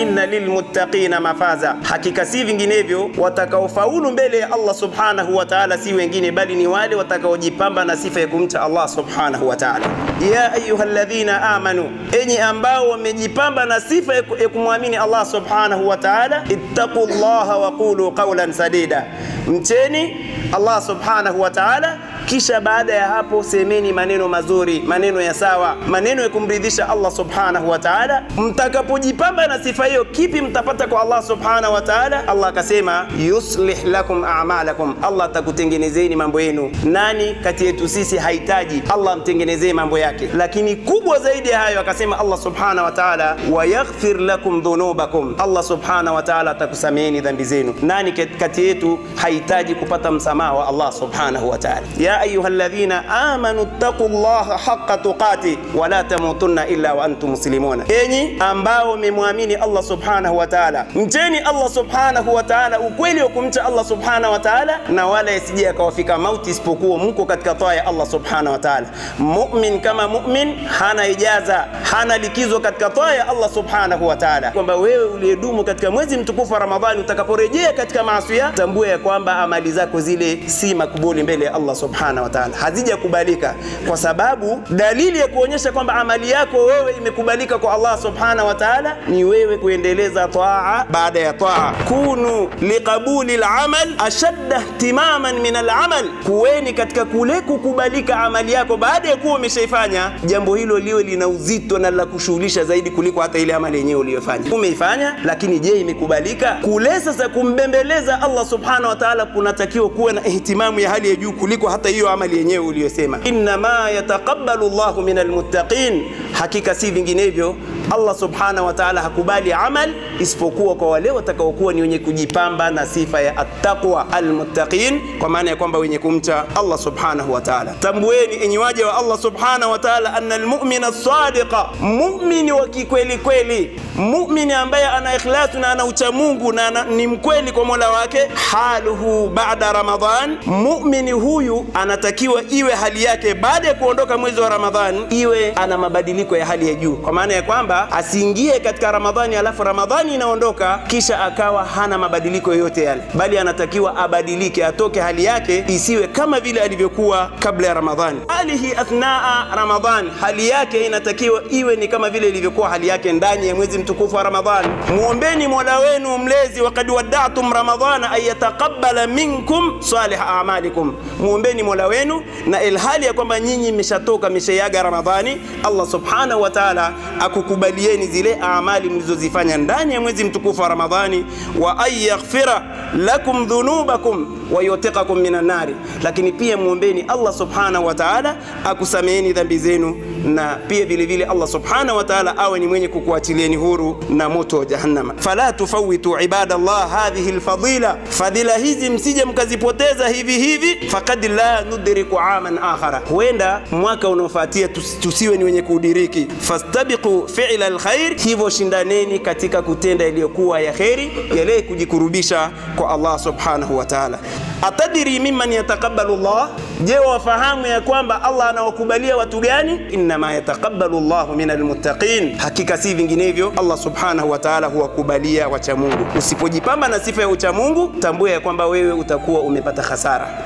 Inna lilmuttaqina mafaza, hakika si vinginevyo watakaofaulu mbele ya Allah subhanahu wa ta'ala si wengine bali ni wale watakaojipamba na sifa ya kumcha Allah subhanahu wa ta'ala. Ya ayyuhalladhina amanu, enyi ambao wamejipamba na sifa ya kumwamini Allah subhanahu wa ta'ala, ittaqullaha wa qulu qawlan sadida, mcheni Allah subhanahu wa ta'ala, kisha baada ya hapo semeni maneno mazuri, maneno ya sawa, maneno ya kumridhisha Allah subhanahu wa ta'ala. Mtakapojipamba na sifa hiyo, kipi mtapata kwa Allah subhanahu wa ta'ala? Allah akasema yuslih lakum a'malakum, Allah atakutengenezeni mambo yenu. Nani kati yetu sisi hahitaji Allah mtengenezee mambo yake? Lakini kubwa zaidi ya hayo akasema Allah subhanahu wa ta'ala wa yaghfir lakum dhunubakum, Allah subhanahu wa ta'ala atakusameheni dhambi zenu. Nani kati yetu hahitaji kupata msamaha wa Allah subhanahu wa ta'ala? Ya ayyuhalladhina amanu taqullaha haqqa tuqati wa la tamutunna illa wa antum muslimun, enyi ambao mmemwamini Allah subhanahu wa ta'ala, mcheni Allah subhanahu wa ta'ala ukweli wa kumcha Allah subhanahu wa ta'ala, na wala isije akawafika mauti isipokuwa mko katika taa ya Allah subhanahu wa ta'ala. Mu'min kama mu'min hana ijaza, hana likizo katika taa ya Allah subhanahu wa ta'ala. Kwamba wewe uliyedumu katika mwezi mtukufu wa Ramadhani, utakaporejea katika maasi, tambua ya kwamba amali zako zile si makubuli mbele ya Allah subhanahu wa ta'ala, hazijakubalika, kwa sababu dalili ya kuonyesha kwamba amali yako wewe imekubalika kwa Allah subhanahu wa ta'ala ni wewe kuendeleza taa baada ya taa. Kunu liqabuli al-amal ashadda ihtimaman min al-amal, kuweni katika kule kukubalika amali yako baada ya kuwa umeshaifanya, jambo hilo liwe lina uzito na la kushughulisha zaidi kuliko hata ile amali yenyewe uliyofanya. Umeifanya, lakini je, imekubalika? Kule sasa kumbembeleza Allah subhanahu wa ta'ala kunatakiwa kuwa na ihtimamu ya hali ya juu kuliko hata hiyo amali yenyewe uliyosema. Inna ma yataqabbalu Allahu minal muttaqin, hakika si vinginevyo Allah subhanahu wa ta'ala hakubali amal isipokuwa kwa wale watakaokuwa ni wenye kujipamba na sifa ya attaqwa almuttaqin, kwa maana ya kwamba wenye kumcha Allah subhanahu wa ta'ala. Tambueni enyi waja wa Allah subhanahu wa ta'ala anna almu'mina as-sadiqa, mu'mini wa kikweli kweli, mu'mini ambaye ana ikhlasu na ana ucha Mungu na ni mkweli kwa Mola wake, haluhu ba'da Ramadhan, mu'mini huyu anatakiwa iwe hali yake baada ya kuondoka mwezi wa Ramadhani iwe ana mabadiliko ya hali ya juu, kwa maana ya kwamba asiingie katika Ramadhani alafu Ramadhani inaondoka kisha akawa hana mabadiliko yoyote yale, bali anatakiwa abadilike, atoke hali yake isiwe kama vile alivyokuwa kabla ya Ramadhani. Alihi athnaa Ramadhan, hali yake inatakiwa iwe ni kama vile ilivyokuwa hali yake ndani ya mwezi mtukufu wa Ramadhani. Muombeni Mola wenu mlezi, waqad wada'tum Ramadhana ay yataqabbala minkum salih a'malikum, muombeni Mola wenu na ilhali ya kwamba nyinyi mmeshatoka mmeshayaga Ramadhani, Allah subhanahu wa ta'ala akukubalieni zile amali mlizozifanya ndani ya mwezi mtukufu wa Ramadhani, wa ayaghfira lakum dhunubakum wa yutiqakum minan nari, lakini pia muombeni Allah subhanahu wa ta'ala akusameheni dhambi zenu, na pia vile vile Allah subhanahu wa ta'ala awe ni mwenye kukuachilieni huru na moto wa jahannama. Fala tufawitu ibadallah hadhihi alfadila, fadila hizi msije mkazipoteza hivi hivi, faqad la nudriku aman akhara, huenda mwaka unaofuatia tusiwe ni wenye kudiriki. Fastabiqu fi'la alkhair, hivyo shindaneni katika kutenda iliyokuwa ya khairi, yale kujikurubisha kwa Allah subhanahu wa ta'ala. Atadiri mimman yataqabbalu Allah, je wafahamu ya kwamba Allah anawakubalia watu gani? Inma yataqabbalu Allahu minal muttaqin, hakika si vinginevyo Allah subhanahu wa ta'ala huwakubalia wacha Mungu. Usipojipamba na sifa ya ucha Mungu, tambua ya kwamba wewe utakuwa umepata hasara.